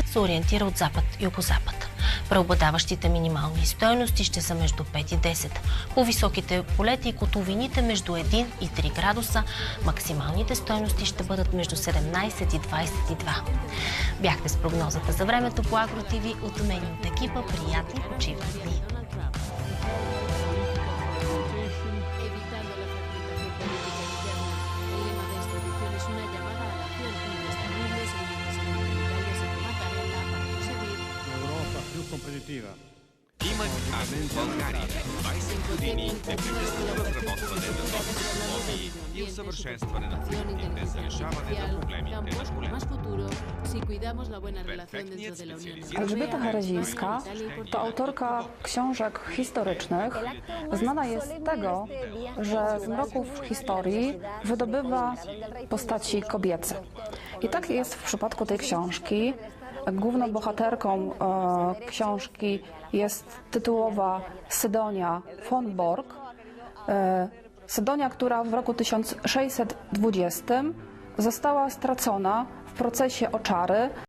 се ориентира от запад-югозапад. Преобладаващите минимални стойности ще са между 5 и 10. По-високите полети и котловините между 1 и 3 градуса. Максималните стойности ще бъдат между 17 и 22. Бяхте с прогнозата за времето по Агро ТВ. От мен и от екипа приятни почивни дни. Competitiva. Имах Азен България. 20 години е притеснено разработване на нови технологии и усъвършенстване на продуктите за решаване на проблемите на школата. Elżbieta Herezińska to autorka książek historycznych. Znana jest z tego, że z mroków historii wydobywa postaci kobiece. I tak jest w przypadku tej książki. Główną bohaterką książki jest tytułowa Sydonia von Borg. Sydonia, która w roku 1620 została stracona w procesie oczary.